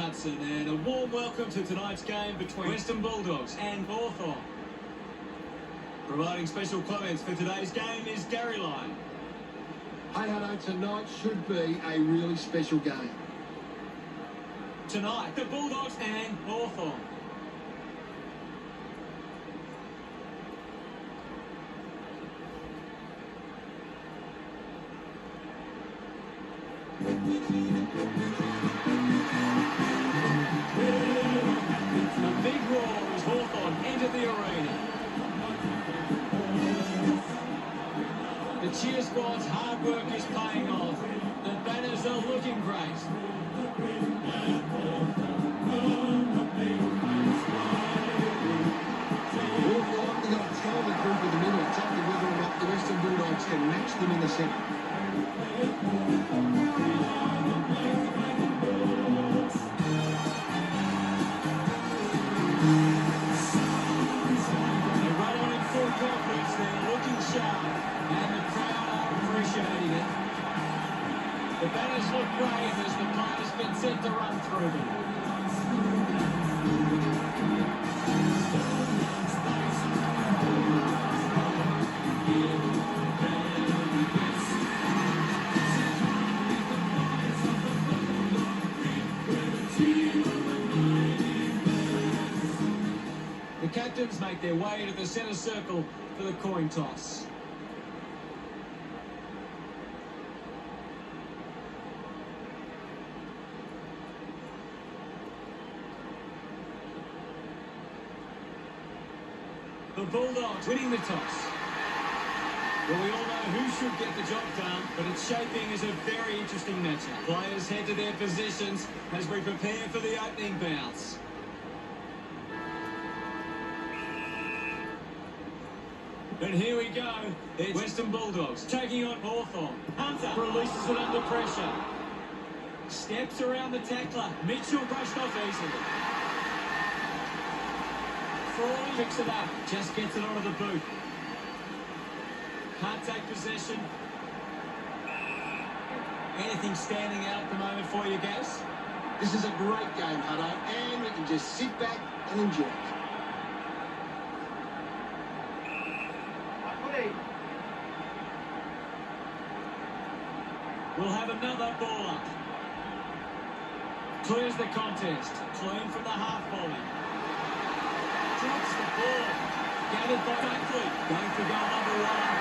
Hudson, and a warm welcome to tonight's game between Western Bulldogs and Hawthorn. Providing special comments for today's game is Gary Lyon. Hey, Hutto, tonight should be a really special game. Tonight, the Bulldogs and Hawthorn. A big roar as Hawthorn enter the arena. The cheer squad's hard work is paying off. The banners are looking great. Hawthorn, they've got to tell the group in the middle, tell me whether or not the Western Bulldogs can match them in the centre. The banners look brave as the players been set to run through them. The captains make their way to the centre circle for the coin toss. The Bulldogs winning the toss. Well, we all know who should get the job done, but it's shaping as a very interesting matchup. Players head to their positions as we prepare for the opening bounce. And here we go. It's Western Bulldogs taking on Hawthorn. Hunter releases it under pressure. Steps around the tackler. Mitchell brushed off easily. Frawley picks it up, just gets it onto the boot. Can't take possession. Anything standing out at the moment for you, Gas? This is a great game, Hutto, and we can just sit back and enjoy it. We'll have another ball up. Clears the contest, clean from the half volley. Drops the ball. Gathered by Buckley. Going for goal number one.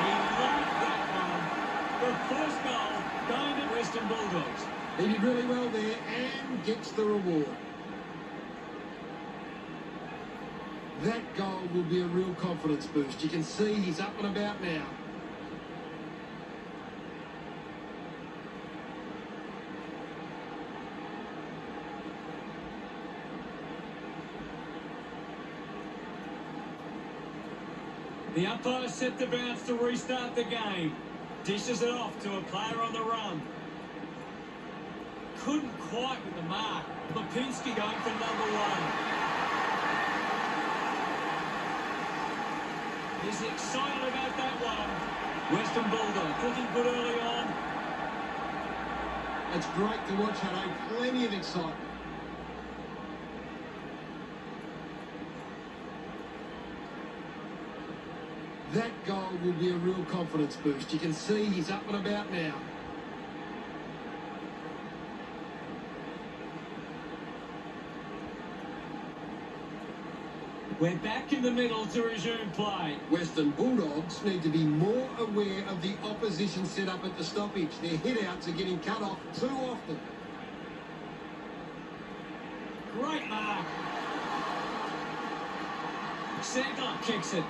He loved that one. The first goal going to Western Bulldogs. He did really well there and gets the reward. That goal will be a real confidence boost. You can see he's up and about now. The umpire set the bounce to restart the game. Dishes it off to a player on the run. Couldn't quite with the mark. Lipinski going for number one. He's excited about that one. Western Bulldogs looking good early on. It's great to watch, Hutto. Plenty of excitement. That goal will be a real confidence boost. You can see he's up and about now. We're back in the middle to resume play. Western Bulldogs need to be more aware of the opposition set up at the stoppage. Their hit-outs are getting cut off too often. Great mark. Sandler kicks it.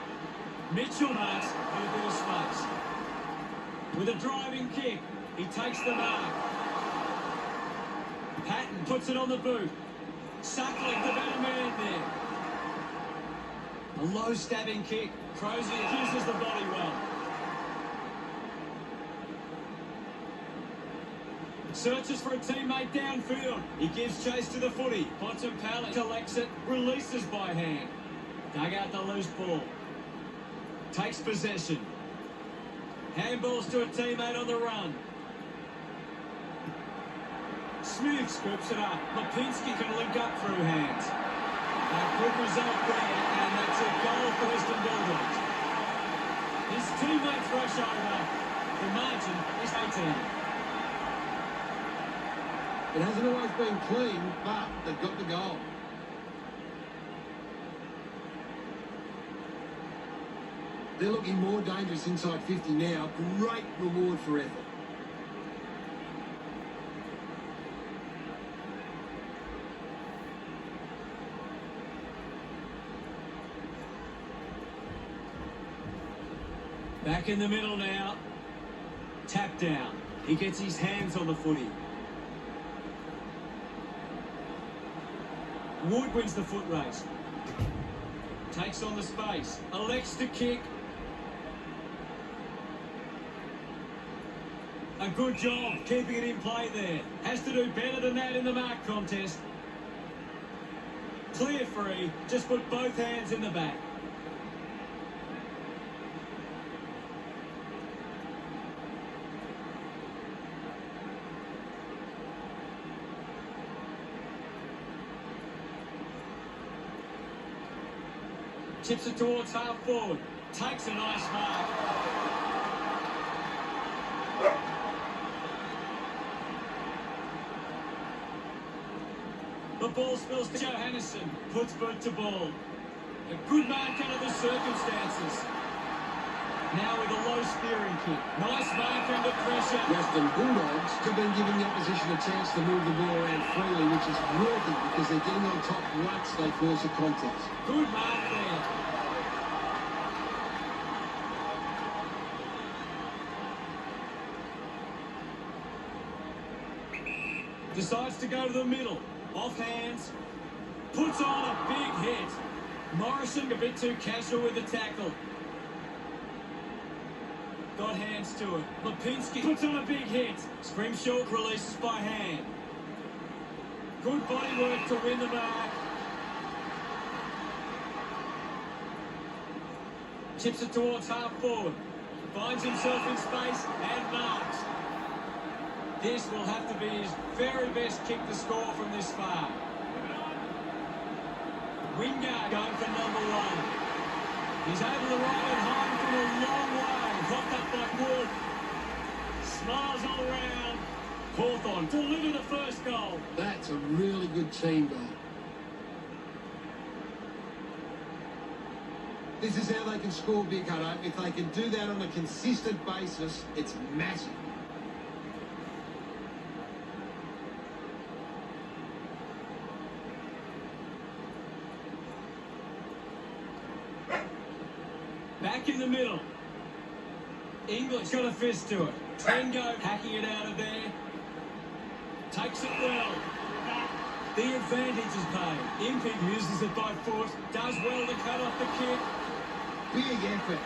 Mitchell marks with a bit of space. With a driving kick, he takes the mark. Patton puts it on the boot. Suckling the better man there. A low stabbing kick. Crozier uses the body well. Searches for a teammate downfield. He gives chase to the footy. Bontempelli collects it, releases by hand. Dug out the loose ball. Takes possession. Handballs to a teammate on the run. Smith scoops it up. Lipinski can link up through hands. A good result there, and that's a goal for Western Bulldogs. His teammates rush over. The margin is 18. It hasn't always been clean, but they've got the goal. They're looking more dangerous inside 50 now. Great reward for effort. Back in the middle now. Tap down. He gets his hands on the footy. Wood wins the foot race. Takes on the space. Elects to kick. A good job keeping it in play there. Has to do better than that in the mark contest. Clear free. Just put both hands in the back. Chips it towards half forward. Takes a nice mark. The ball spills to Johannesson. Puts boot to ball. A good mark under the circumstances. Now with a low steering kick. Nice mark under pressure. Western Bulldogs have been giving the opposition a chance to move the ball around freely, which is working because they're getting on top once they force a contest. Good mark there. Decides to go to the middle. Off hands. Puts on a big hit. Morrison a bit too casual with the tackle. Got hands to it. Lipinski puts on a big hit. Scrimshaw releases by hand. Good body work to win the mark. Chips it towards half forward. Finds himself in space and marks. This will have to be his very best kick to score from this far. Wingard going for number one. He's able to ride it home from a long way. Popped up by Wood. Smiles all around. Hawthorn deliver the first goal. That's a really good team goal. This is how they can score, Big Hutto. If they can do that on a consistent basis, it's massive. Back in the middle. English got a fist to it. Trengo hacking it out of there. Takes it well. The advantage is paid. Impey uses it by foot. Does well to cut off the kick. Big effort.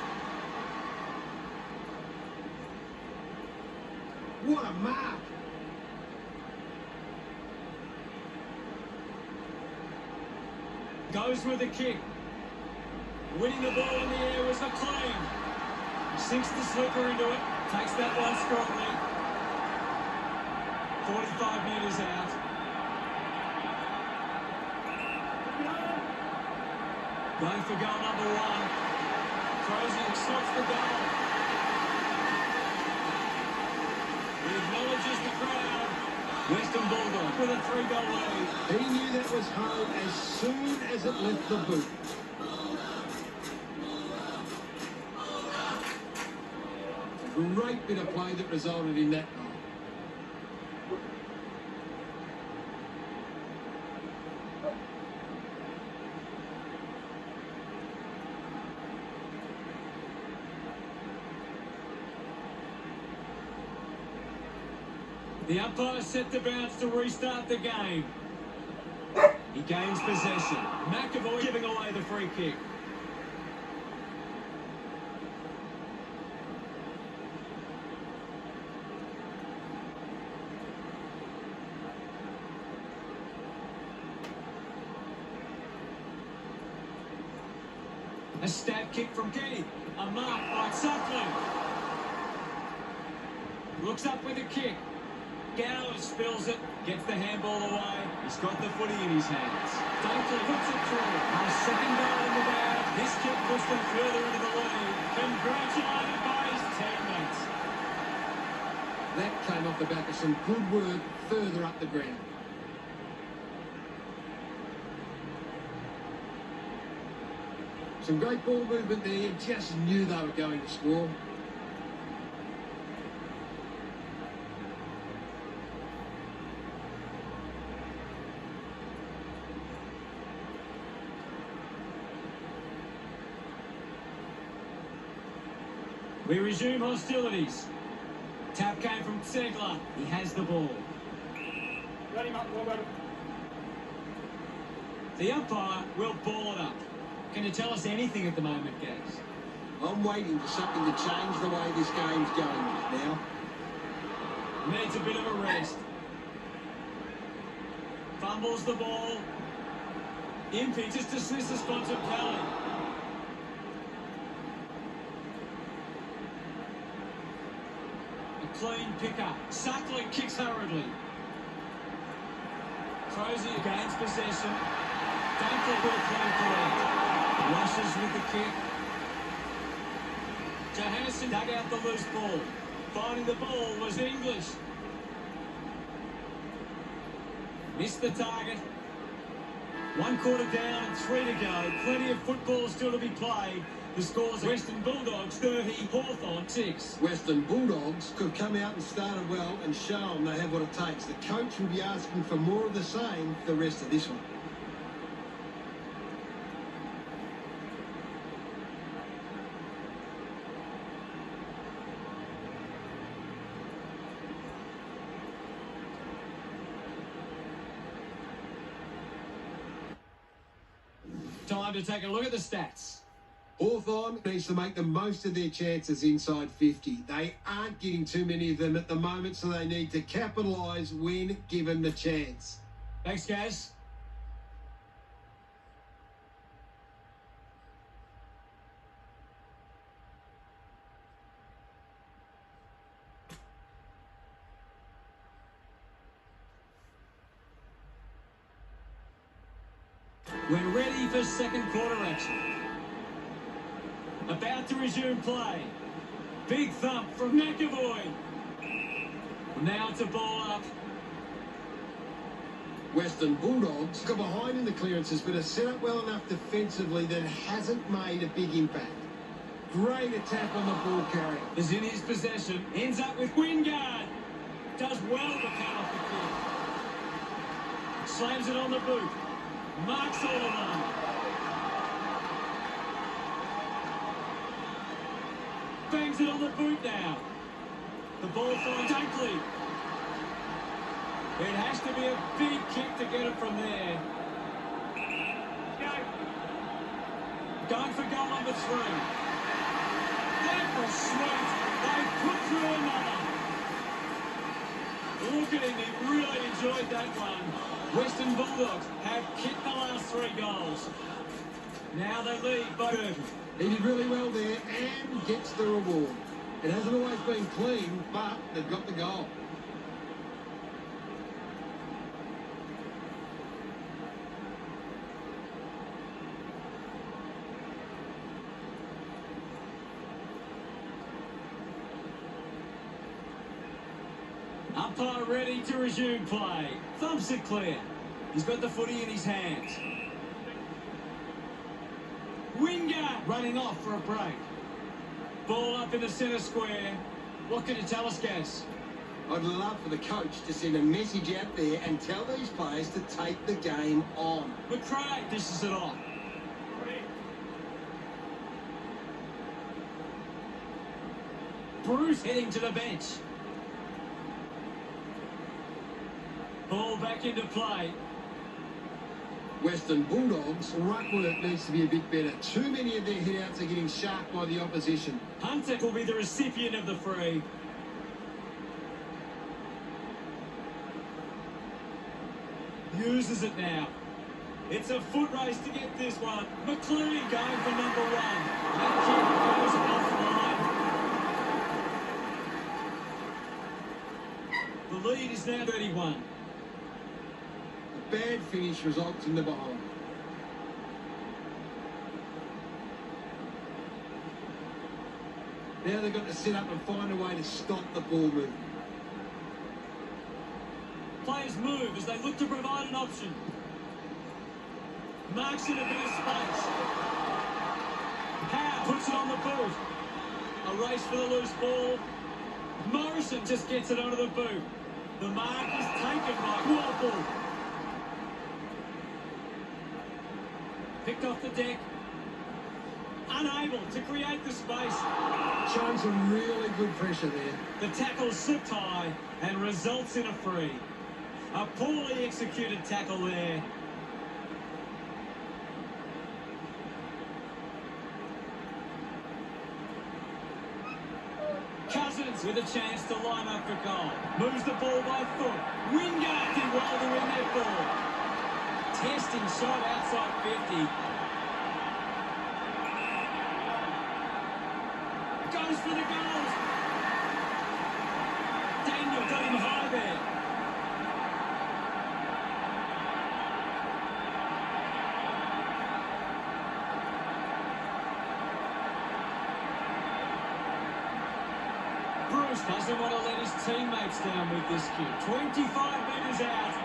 What a mark. Goes with the kick. Winning the ball in the air was a claim. Sinks the slipper into it. Takes that one strongly. 45 metres out. Going for goal number one. Throws it, slots the goal. He acknowledges the crowd. Western Bulldogs with a 3-goal lead. He knew that was home as soon as it left the boot. Great bit of play that resulted in that goal. The umpire set the bounce to restart the game. He gains possession. McAvoy giving away the free kick. A stab kick from Kenny. A mark by Sutcliffe. Looks up with a kick. Gowers spills it, gets the handball away. He's got the footy in his hands. Dunkley puts it through. A second goal in the bag. This kick puts them further into the lead. Congratulated by his teammates. That came off the back of some good work further up the ground. Some great ball movement there. You just knew they were going to score. We resume hostilities. Tap came from Segler. He has the ball. Ready, Mark, ball ready. The umpire will ball it up. Can you tell us anything at the moment, Gags? I'm waiting for something to change the way this game's going right now. Needs a bit of a rest. Fumbles the ball. Impey just dismisses Bontempelli. A clean pickup. Suckling kicks hurriedly. Crozier gains possession. Dunkley will play correct. Rushes with the kick. Johannesson dug out the loose ball. Finding the ball was English. Missed the target. 1 quarter down and 3 to go. Plenty of football still to be played. The scores are Western Bulldogs 30, Hawthorn 6. Western Bulldogs could come out and started well and show them they have what it takes. The coach will be asking for more of the same for the rest of this one. Time to take a look at the stats. Hawthorn needs to make the most of their chances inside 50. They aren't getting too many of them at the moment, so they need to capitalise when given the chance. Thanks, Gaz. We're ready for second quarter action. About to resume play. Big thump from McAvoy. Now it's a ball up. Western Bulldogs got behind in the clearances, but are set up well enough defensively that it hasn't made a big impact. Great attack on the ball carrier. Is in his possession. Ends up with Wingard. Does well to cut off the kick. Slams it on the boot. Marks all alone. Bangs it on the boot now. The ball finds Dunkley. It has to be a big kick to get it from there. Going for goal number 3. That was sweet. They put through another. Look at him. He really enjoyed that one. Western Bulldogs have kicked the last 3 goals. Now they lead by 30. He did really well there and gets the reward. It hasn't always been clean, but they've got the goal. Umpire ready to resume play. Thumps it clear. He's got the footy in his hands. Wingard running off for a break. Ball up in the centre square. What can you tell us, Gaz? I'd love for the coach to send a message out there and tell these players to take the game on. McRae dishes it off. Bruce heading to the bench. Ball back into play. Western Bulldogs' ruck work needs to be a bit better. Too many of their hitouts are getting sharped by the opposition. Hunter will be the recipient of the free. Uses it now. It's a foot race to get this one. McClooney going for number 1. That kick goes offline. The lead is now 31. A bad finish results in the behind. Now they've got to sit up and find a way to stop the ball movement. Players move as they look to provide an option. Marks in a bit of space. Howe puts it on the boot. A race for the loose ball. Morrison just gets it onto the boot. The mark is taken by Warple. Picked off the deck. Unable to create the space. Showing some really good pressure there. The tackle slipped high and results in a free. A poorly executed tackle there. Cousins with a chance to line up for goal. Moves the ball by foot. Wingard did well to win that ball. Testing shot outside 50. Goes for the goals. Daniel got him high there. Bruce doesn't want to let his teammates down with this kick. 25 metres out.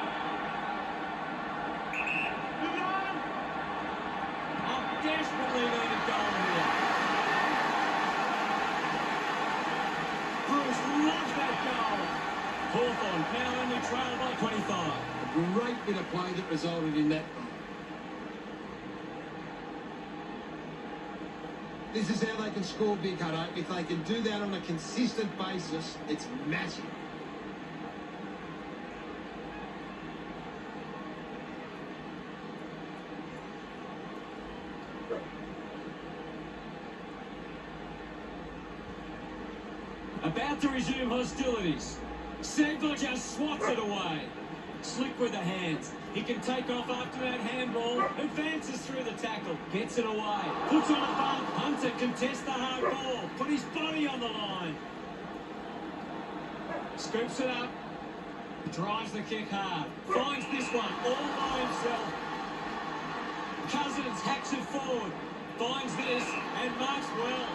I desperately need a goal here. Bruce loves that goal. Hawthorn now only trail by 25. A great bit of play that resulted in that goal. This is how they can score big, Hutto. If they can do that on a consistent basis, it's massive. About to resume hostilities. Segler just swats it away. Slick with the hands. He can take off after that handball. Advances through the tackle. Gets it away. Puts on a bump. Hunter contests the hard ball. Put his body on the line. Scoops it up. Drives the kick hard. Finds this one all by himself. Cousins hacks it forward. Finds this and marks well.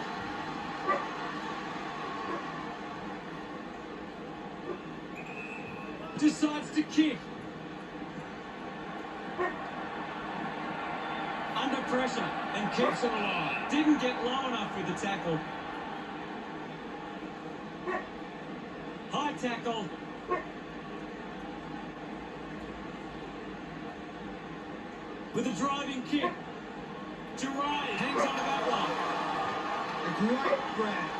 Decides to kick. Under pressure and keeps it alive. Didn't get low enough with the tackle. High tackle. With a driving kick. Geray hangs on to that one. A great grab.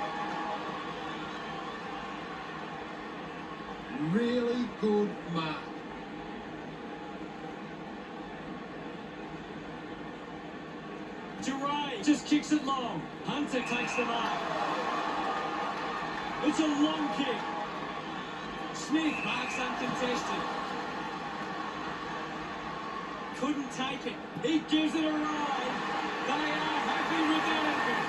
Really good mark. Geray just kicks it long. Hunter takes the mark. It's a long kick. Smith marks uncontested. Couldn't take it. He gives it a ride. They are happy with their effort.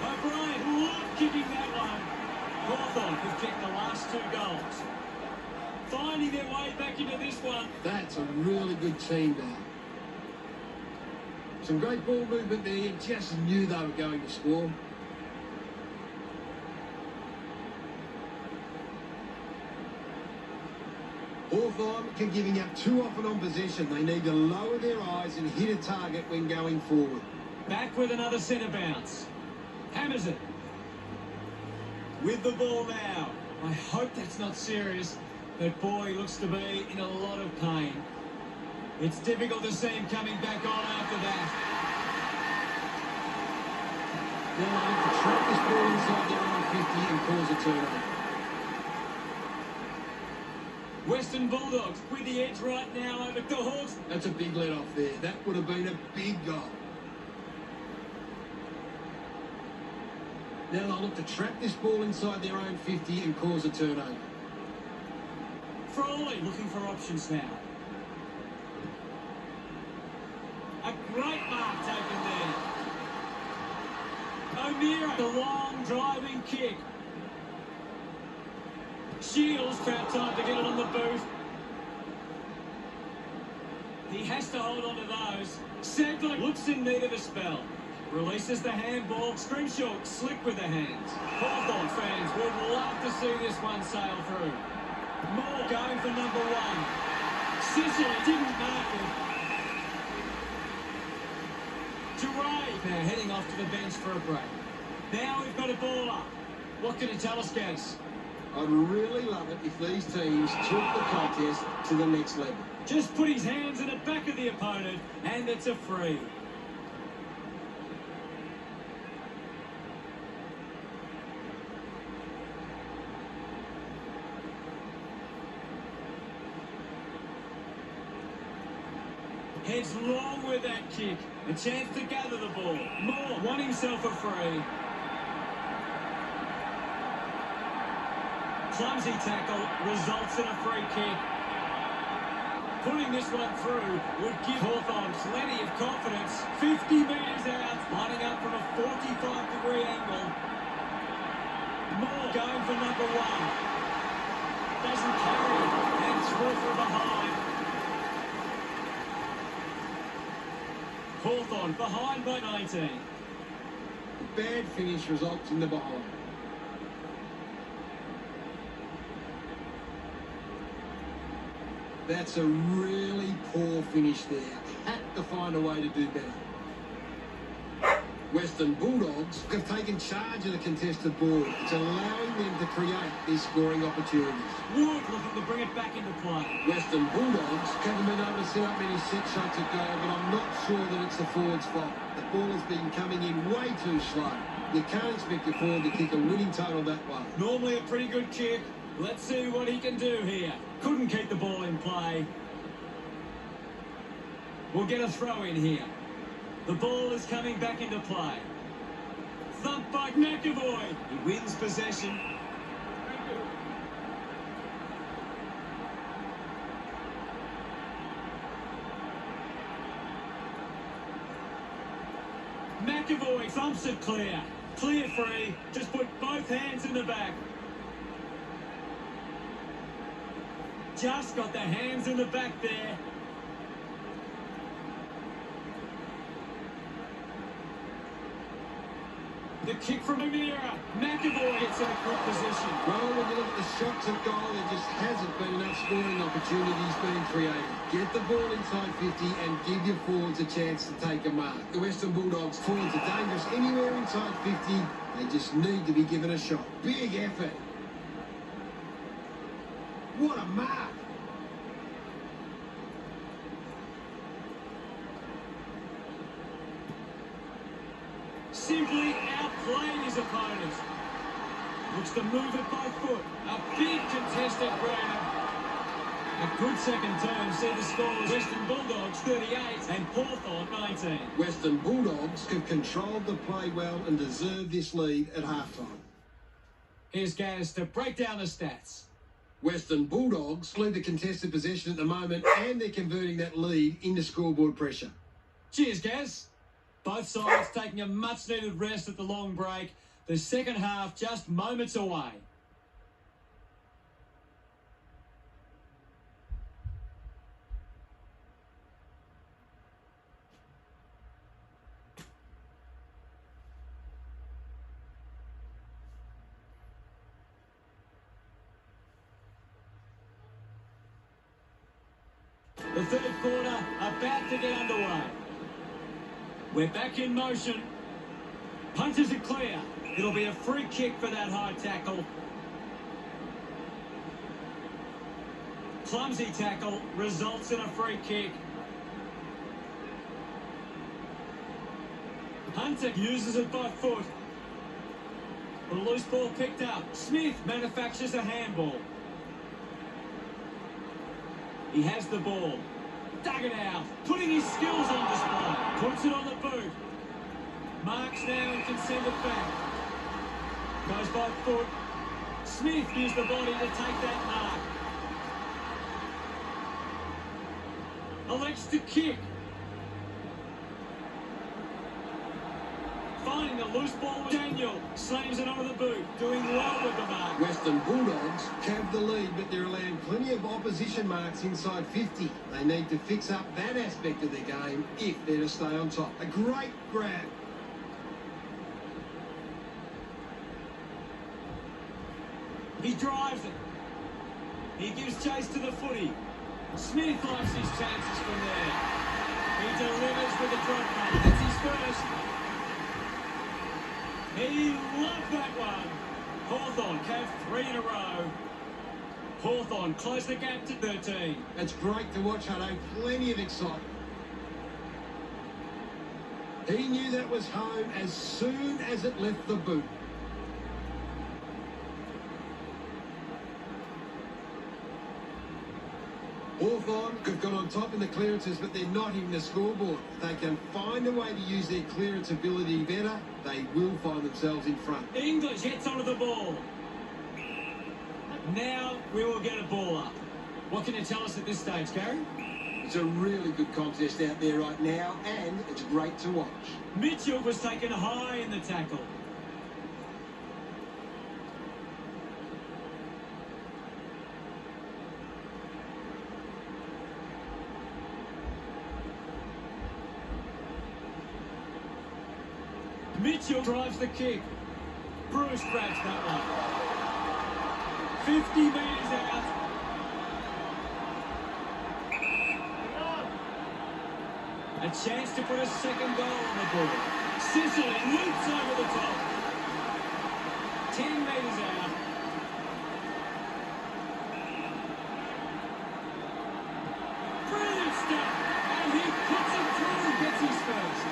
O'Brien loved kicking that one. Hawthorn have kicked the last 2 goals. Finding their way back into this one. That's a really good team now. Some great ball movement there. You just knew they were going to score. Hawthorn can giving up too often on possession. They need to lower their eyes and hit a target when going forward. Back with another centre bounce. Hammers it. With the ball now. I hope that's not serious, but boy, he looks to be in a lot of pain. It's difficult to see him coming back on after that. Now they need to trap this ball inside their own 50 and cause a turnover. Western Bulldogs with the edge right now over the Hawks. That's a big let off there. That would have been a big goal. Now they'll look to trap this ball inside their own 50 and cause a turnover. Frawley looking for options now. A great mark taken there. O'Meara, the long driving kick. Shields found time to get it on the boot. He has to hold on to those. Sedgwick looks in need of a spell. Releases the handball. Scrimshaw slick with the hands. Hawthorn fans would love to see this one sail through. Moore going for number one. Sicily didn't mark it. Duray now heading off to the bench for a break. Now we've got a ball up. What can you tell us, Gaz? I'd really love it if these teams took the contest to the next level. Just put his hands in the back of the opponent, and it's a free. Heads long with that kick. A chance to gather the ball. Moore won himself a free. Clumsy tackle results in a free kick. Putting this one through would give Hawthorn plenty of confidence. 50 metres out, lining up from a 45-degree angle. Moore going for number one. Doesn't carry, and through from behind. Hawthorn behind by 19. Bad finish results in the behind. That's a really poor finish there. Had to find a way to do better. Western Bulldogs have taken charge of the contested ball. It's allowing them to create these scoring opportunities. Wood looking to bring it back into play. Western Bulldogs haven't been able to set up many set shots at goal, but I'm not sure that it's the forward's fault. The ball has been coming in way too slow. You can't expect your forward to kick a winning total that way. Normally a pretty good kick. Let's see what he can do here. Couldn't keep the ball in play. We'll get a throw in here. The ball is coming back into play. Thump by McAvoy. He wins possession. McAvoy thumps it clear. Clear free. Just put both hands in the back. Just got the hands in the back there. The kick from Amira. McAvoy gets in a good position. Well, when you look at the shots at goal, there just hasn't been enough scoring opportunities being created. Get the ball inside 50 and give your forwards a chance to take a mark. The Western Bulldogs forwards are dangerous anywhere inside 50. They just need to be given a shot. Big effort. What a mark. Simply outplayed his opponent. Looks to move it by foot. A big contested ground. A good second term. See the scores. Western Bulldogs 38 and Hawthorn 19. Western Bulldogs have controlled the play well and deserve this lead at halftime. Here's Gaz to break down the stats. Western Bulldogs lead the contested possession at the moment, and they're converting that lead into scoreboard pressure. Cheers, Gaz. Both sides taking a much-needed rest at the long break. The second half just moments away. The third quarter about to get underway. We're back in motion. Punters are clear. It'll be a free kick for that high tackle. Clumsy tackle results in a free kick. Hunter uses it by foot. A loose ball picked up. Smith manufactures a handball. He has the ball. Dug it out. Putting his skills on display. Puts it on the boot. Marks now and can send it back. Goes by foot. Smith used the body to take that mark. Elects to kick. Finding the loose ball with Daniel. Slams it onto the boot. Doing well with the mark. Western Bulldogs have the lead, but they're allowing plenty of opposition marks inside 50. They need to fix up that aspect of their game if they're to stay on top. A great grab. He drives it. He gives chase to the footy. Smith likes his chances from there. He delivers with a drop goal. That's his first. He loved that one. Hawthorn have 3 in a row. Hawthorn close the gap to 13. It's great to watch, Hutto. Plenty of excitement. He knew that was home as soon as it left the boot. Hawthorn have gone on top in the clearances, but they're not hitting the scoreboard. If they can find a way to use their clearance ability better, they will find themselves in front. English gets onto the ball. Now we will get a ball up. What can you tell us at this stage, Gary? It's a really good contest out there right now, and it's great to watch. Mitchell was taken high in the tackle. Mitchell drives the kick. Bruce grabs that one. 50 metres out. A chance to put a second goal on the board. Sicily loops over the top. 10 metres out. Brilliant stuff. And he puts it through. Gets his first.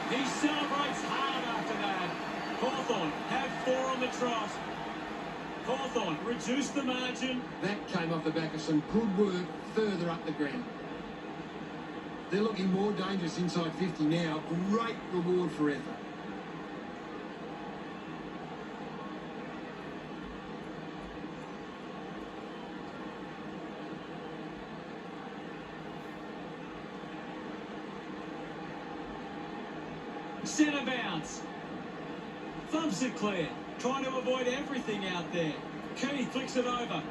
He celebrates hard after that. Hawthorn have 4 on the trot. Hawthorn reduced the margin. That came off the back of some good work further up the ground. They're looking more dangerous inside 50 now. Great reward for effort. Centre bounce. Thumps it clear. Trying to avoid everything out there. Keith flicks it over.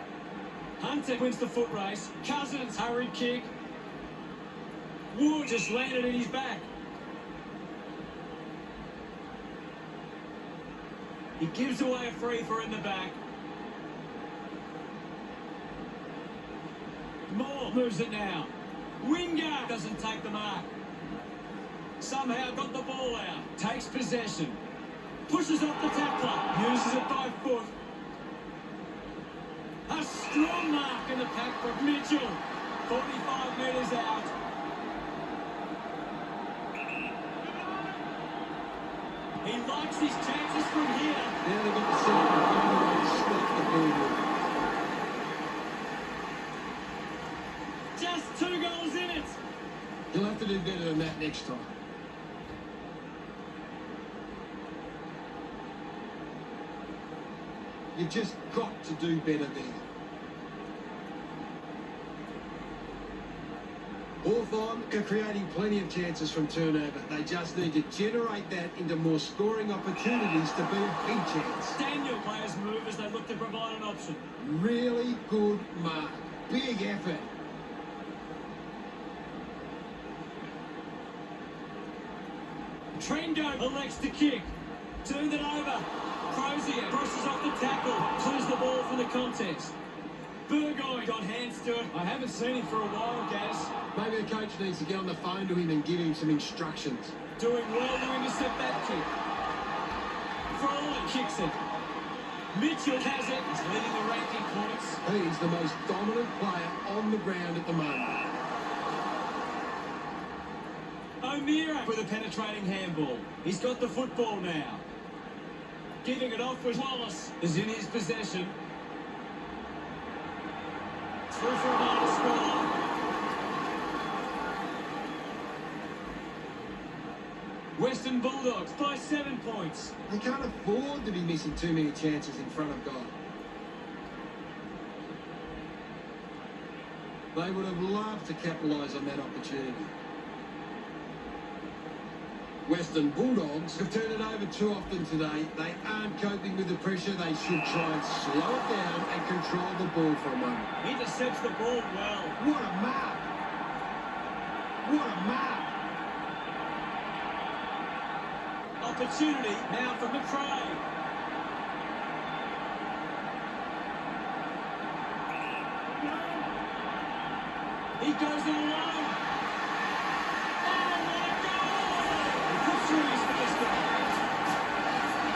Hunter wins the foot race. Cousins hurried kick. Wood just landed in his back. He gives away a free for in the back. Moore moves it now. Wingard doesn't take the mark. Somehow got the ball out. Takes possession. Pushes off the tackler. Uses it by foot. A strong mark in the pack from Mitchell. 45 metres out. He likes his chances from here. Now they've got the centre and find a way to stop the ball. Just 2 goals in it. He'll have to do better than that next time. You've just got to do better there. Hawthorn are creating plenty of chances from turnover. They just need to generate that into more scoring opportunities to be a big chance. Daniel players move as they look to provide an option. Really good mark. Big effort. Trengo elects to kick. Turned it over. Crozier brushes off the tackle. Clears the ball from the contest. Burgoyne got hands to it. I haven't seen him for a while, Gaz. Maybe the coach needs to get on the phone to him and give him some instructions. Doing well to intercept that kick. Frawley kicks it. Mitchell has it. He's leading the ranking points. He's the most dominant player on the ground at the moment. O'Meara with a penetrating handball. He's got the football now. Giving it off with Wallace is in his possession. Through for another score. Western Bulldogs by 7 points. They can't afford to be missing too many chances in front of goal. They would have loved to capitalise on that opportunity. Western Bulldogs have turned it over too often today. They aren't coping with the pressure. They should try and slow it down and control the ball for a moment. Intercepts the ball well. What a mark! What a mark! Opportunity now for McRae. He goes it alone. Oh, what a goal! He puts through his first goal.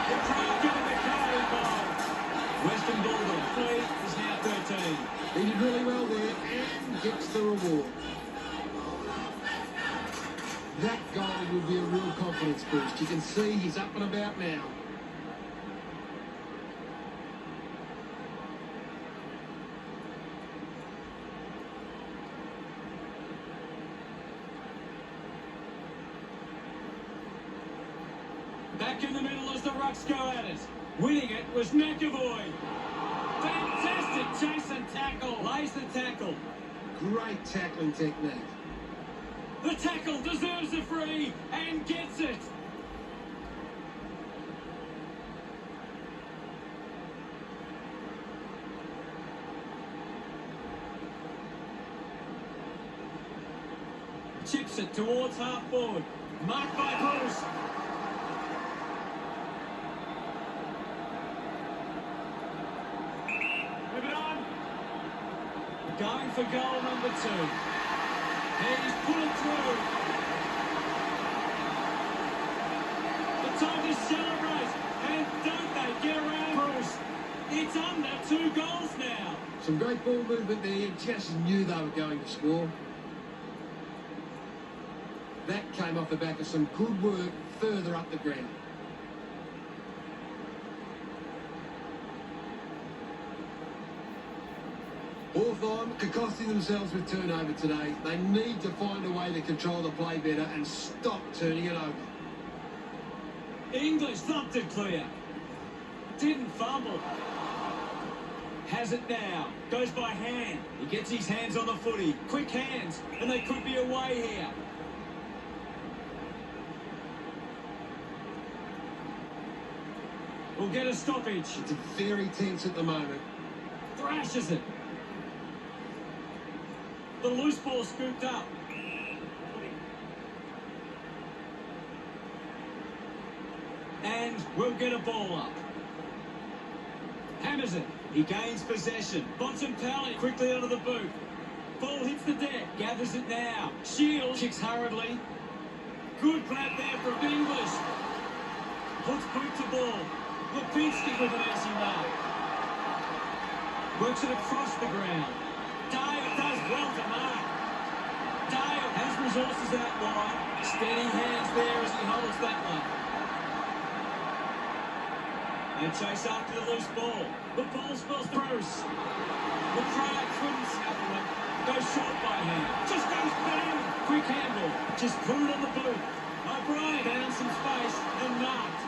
The crowd getting the crowd involved. Western Bulldogs lead is now 13. He did really well there and gets the reward. That goal will be a real confidence boost. You can see he's up and about now. Back in the middle as the Rucks go at it. Winning it was McAvoy. Fantastic chase and tackle. Lays the tackle. Great tackling technique. The tackle deserves a free and gets it. Chips it towards half forward. Marked by Bruce. Move it on. Going for goal number 2. He's put it through. The time to celebrate. And don't they get around Bruce? It's under 2 goals now. Some great ball movement there. You just knew they were going to score. That came off the back of some good work further up the ground. Hawthorn costing themselves with turnover today. They need to find a way to control the play better and stop turning it over. English thumped it clear. Didn't fumble. Has it now. Goes by hand. He gets his hands on the footy. Quick hands. And they could be away here. We'll get a stoppage. It's very tense at the moment. Thrashes it. The loose ball scooped up. And we'll get a ball up. Hammers it. He gains possession. Bontempelli quickly onto the boot. Ball hits the deck. Gathers it now. Shield kicks hurriedly. Good grab there from English. Puts boot to ball. Lipinski with an easy mark. Works it across the ground. Dale does well to mark. Dale has resources out wide. Steady hands there as he holds that one. And chase after the loose ball. The ball spills to Bruce. McRae couldn't snaffle it. Goes short by hand. Just goes bang. Quick handle. Just put it on the boot. O'Brien found some space and marked.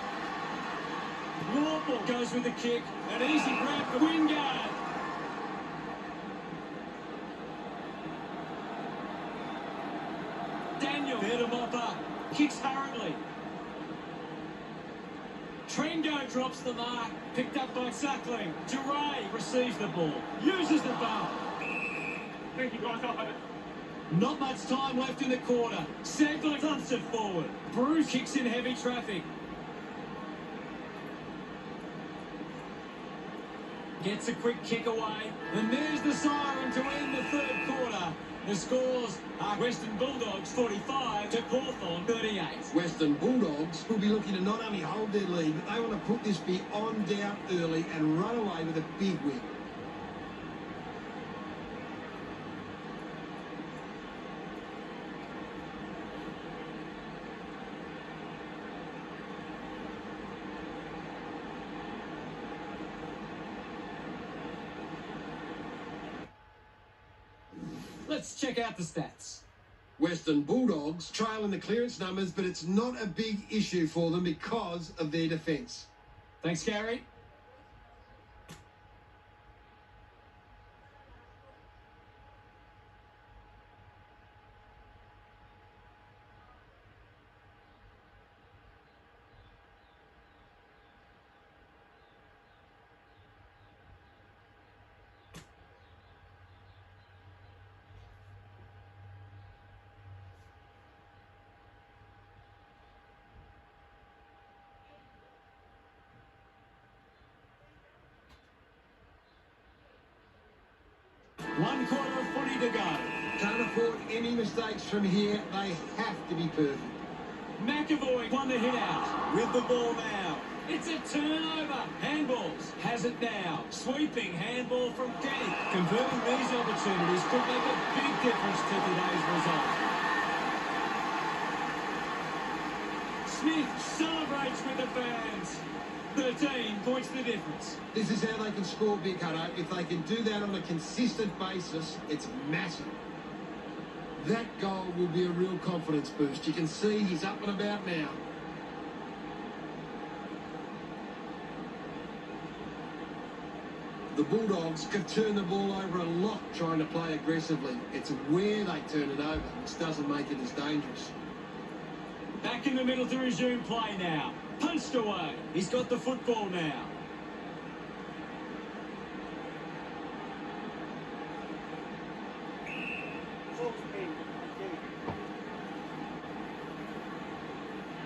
Warple goes with the kick. An easy grab for Wingard. Daniel there to mop up. Kicks hurriedly. Trengo drops the mark. Picked up by Suckling. Duray receives the ball. Uses the bump. Thank you, guys. I'll have it. Not much time left in the quarter. Segler thumps it forward. Bruce kicks in heavy traffic. Gets a quick kick away. And there's the siren to end the third quarter. The scores are Western Bulldogs 45 to Hawthorn 38. Western Bulldogs will be looking to not only hold their lead, but they want to put this beyond doubt early and run away with a big win. Let's check out the stats. Western Bulldogs trail in the clearance numbers, but it's not a big issue for them because of their defence. Thanks, Gary. 1 quarter of footy to go. Can't afford any mistakes from here. They have to be perfect. McAvoy won the hit out with the ball now. It's a turnover. Handballs has it now. Sweeping handball from Kenny. Converting these opportunities could make a big difference to today's result. Smith celebrates with the fans. 13 points the difference. This is how they can score, Big Hutto. If they can do that on a consistent basis, it's massive. That goal will be a real confidence boost. You can see he's up and about now. The Bulldogs could turn the ball over a lot trying to play aggressively. It's where they turn it over which doesn't make it as dangerous. Back in the middle to resume play now. Punched away. He's got the football now.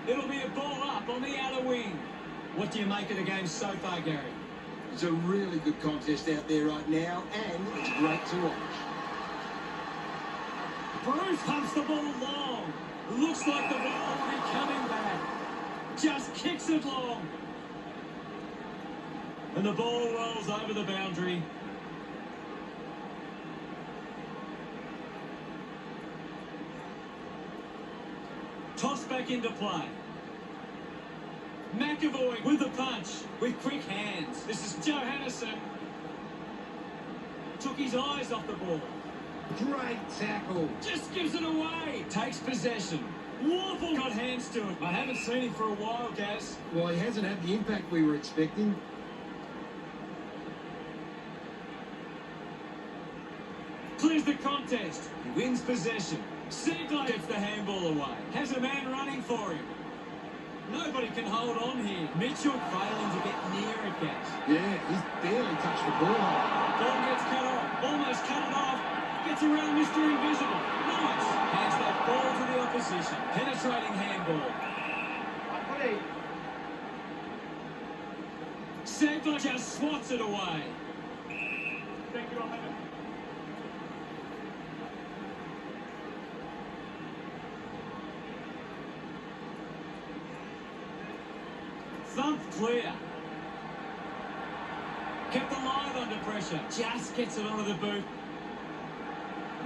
It'll be a ball up on the outer wing. What do you make of the game so far, Gary? It's a really good contest out there right now, and it's great to watch. Bruce pumps the ball long. Looks like the ball will be coming back. Just kicks it long. And the ball rolls over the boundary. Toss back into play. McAvoy with the punch, with quick hands. This is Johannison. Took his eyes off the ball. Great tackle. Just gives it away. Takes possession. Warble got hands to it. I haven't seen him for a while, Gaz. Well, he hasn't had the impact we were expecting. Clears the contest. He wins possession. Segler gets the handball away. Has a man running for him. Nobody can hold on here. Mitchell failing to get near it, Gaz. Yeah, he's barely touched the ball. Ball gets cut off. Almost cut it off. Gets around Mr. Invisible. Nice. Hands that ball to the opposition. Penetrating handball. Segler just swats it away. Thank you, Ahmed. Thumped clear. Kept alive under pressure. Just gets it onto the boot.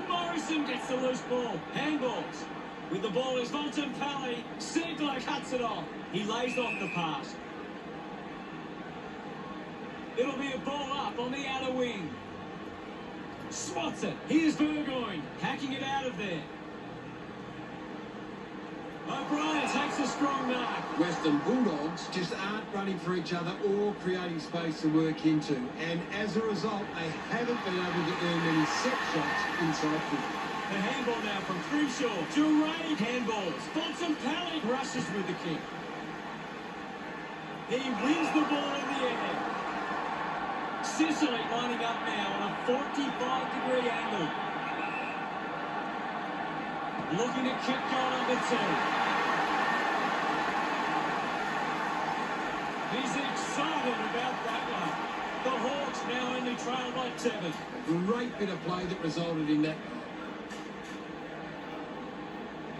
Morrison gets the loose ball. Handballs. With the ball is Bontempelli. Segler cuts it off. He lays off the pass. It'll be a ball up on the outer wing. Swats it. Here's Burgoyne. Hacking it out of there. O'Brien takes a strong mark. Western Bulldogs just aren't running for each other or creating space to work into. And as a result, they haven't been able to earn many set shots inside 50. The handball now from Crenshaw. Duray handballs. Bontempelli rushes with the kick. He wins the ball in the air. Sicily lining up now on a 45-degree angle. Looking to kick goal number 2. He's excited about that one. The Hawks now only trail by 7. A great bit of play that resulted in that goal.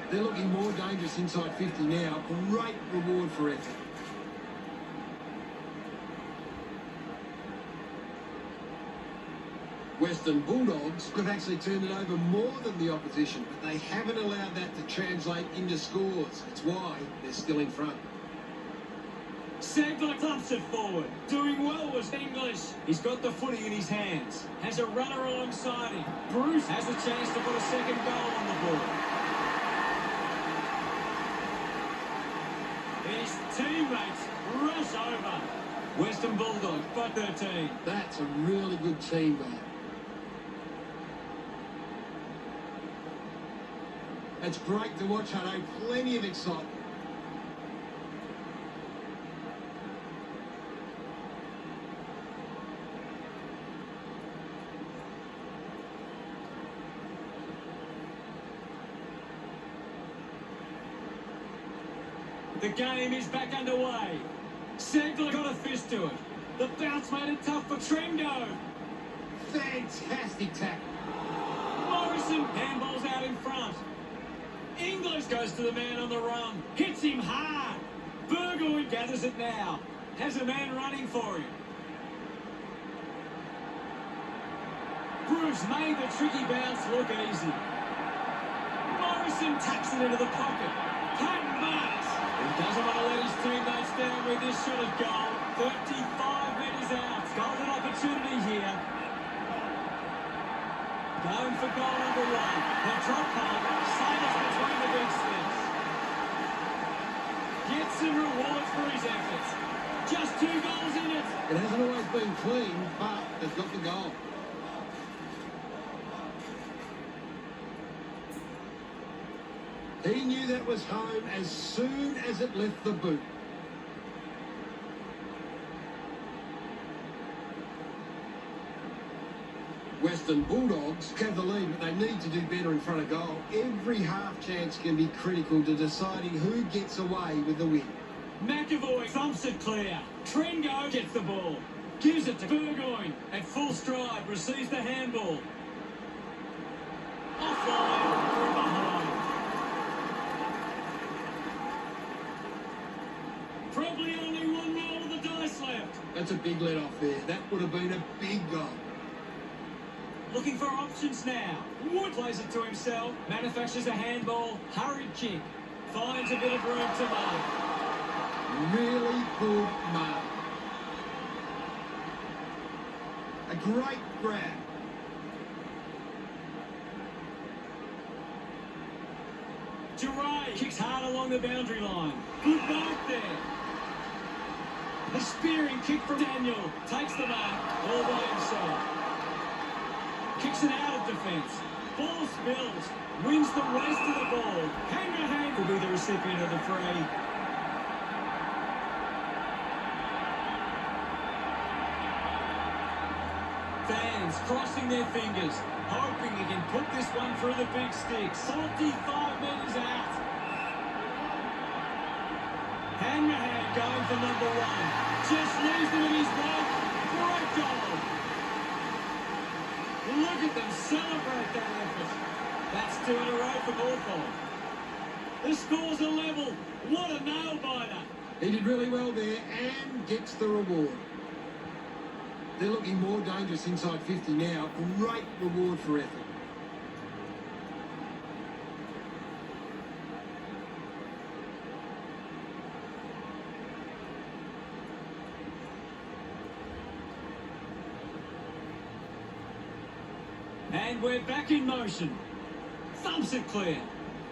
They're looking more dangerous inside 50 now. Great reward for effort. Western Bulldogs have actually turned it over more than the opposition, but they haven't allowed that to translate into scores. It's why they're still in front. Segler clumps it forward. Doing well was English. He's got the footy in his hands. Has a runner alongside him. Bruce has a chance to put a second goal on the board. His teammates rush over. Western Bulldogs by 13. That's a really good team goal. It's great to watch, Hutto. Plenty of excitement. The game is back underway. Segler got a fist to it. The bounce made it tough for Trendo. Fantastic tackle. Morrison handballs out in front. English goes to the man on the run. Hits him hard. Burgoyne gathers it now. Has a man running for him. Bruce made the tricky bounce look easy. Morrison tucks it into the pocket. Patton marks. He doesn't want to let his teammates down with this shot of goal. 35 metres out. Golden opportunity here. Going for goal number one. The drop home. Sails between the big sticks. Gets some rewards for his efforts. Just 2 goals in it. It hasn't always been clean, but they've got the goal. He knew that was home as soon as it left the boot. Western Bulldogs have the lead, but they need to do better in front of goal. Every half chance can be critical to deciding who gets away with the win. McAvoy thumps it clear. Trengo gets the ball. Gives it to Burgoyne. At full stride, receives the handball. Offline from behind. Probably only one roll of the dice left. That's a big let off there. That would have been a big goal. Looking for options now. Wood plays it to himself. Manufactures a handball. Hurried kick. Finds a bit of room to mark. Really good mark. A great grab. Duray kicks hard along the boundary line. Good mark there. A spearing kick from Daniel. Takes the mark all by himself. Kicks it out of defence. Ball spills. Wins the race to the ball. Hanrahan will be the recipient of the free. Fans crossing their fingers, hoping he can put this one through the big sticks. 45 metres out. Hanrahan going for number one. Just leaves them in his way. Great goal. Look at them celebrate that effort. That's 2 in a row for Hawthorn. The score's a level. What a nail-biter. He did really well there and gets the reward. They're looking more dangerous inside 50 now. Great reward for effort. And we're back in motion. Thumps it clear.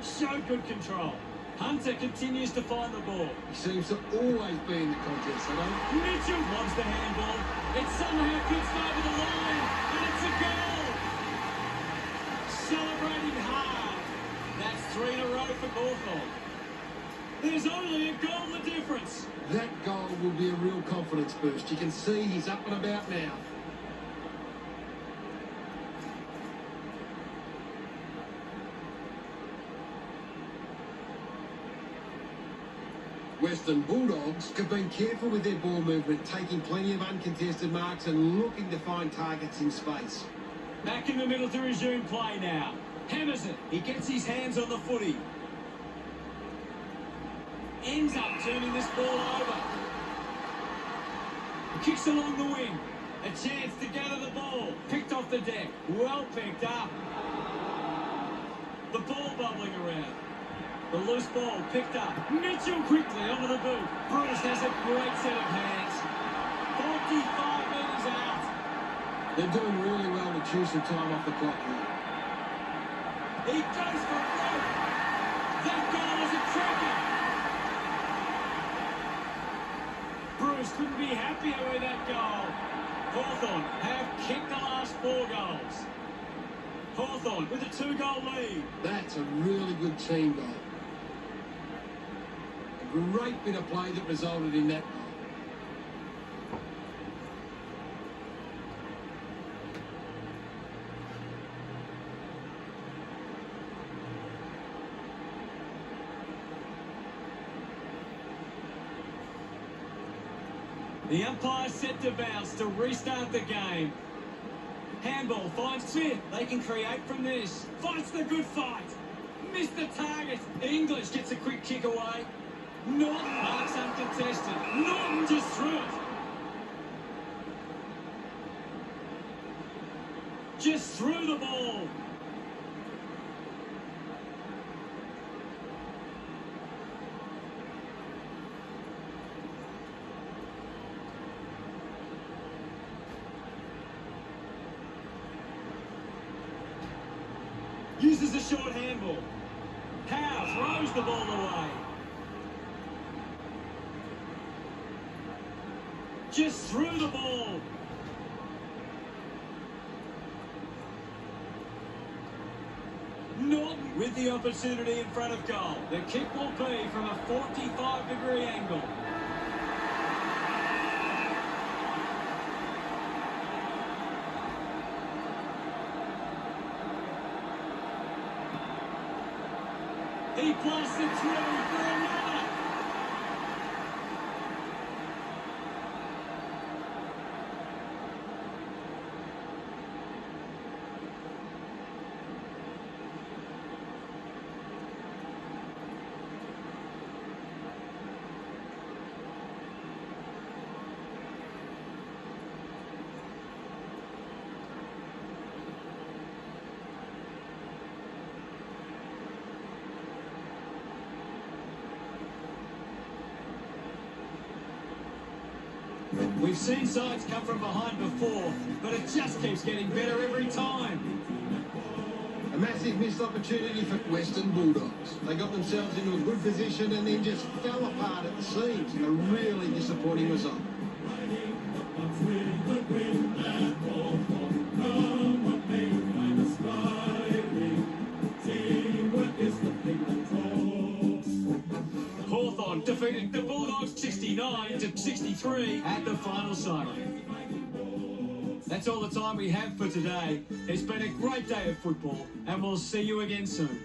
Showed good control. Hunter continues to find the ball. He seems to always be in the contest, I don't. Mitchell wants the handball. It somehow gets over the line, and it's a goal. Celebrating hard. That's 3 in a row for Hawthorn. There's only a goal the difference. That goal will be a real confidence boost. You can see he's up and about now. Western Bulldogs have been careful with their ball movement, taking plenty of uncontested marks and looking to find targets in space. Back in the middle to resume play now. Hammers it. He gets his hands on the footy. Ends up turning this ball over. Kicks along the wing. A chance to gather the ball. Picked off the deck. Well picked up. The ball bubbling around. The loose ball picked up. Mitchell quickly onto the boot. Bruce has a great set of hands. 45 metres out. They're doing really well to chew some time off the clock here. He goes for it. That goal is a cracker. Bruce couldn't be happier with that goal. Hawthorn have kicked the last 4 goals. Hawthorn with a 2-goal lead. That's a really good team goal. A great bit of play that resulted in that goal. The umpire set to bounce to restart the game. Handball finds Smith. They can create from this. Fights the good fight. Missed the target. English gets a quick kick away. Norton marks uncontested. Norton just threw it. Just threw the ball. Uses a short handball. Howe throws the ball away. Just threw the ball. Norton with the opportunity in front of goal. The kick will be from a 45-degree angle. He blasted through for another. We've seen sides come from behind before, but it just keeps getting better every time. A massive missed opportunity for Western Bulldogs. They got themselves into a good position and then just fell apart at the seams. A really disappointing result. Hawthorn defeated the Bulldogs 69-63 at the final siren. That's all the time we have for today. It's been a great day of football, and we'll see you again soon.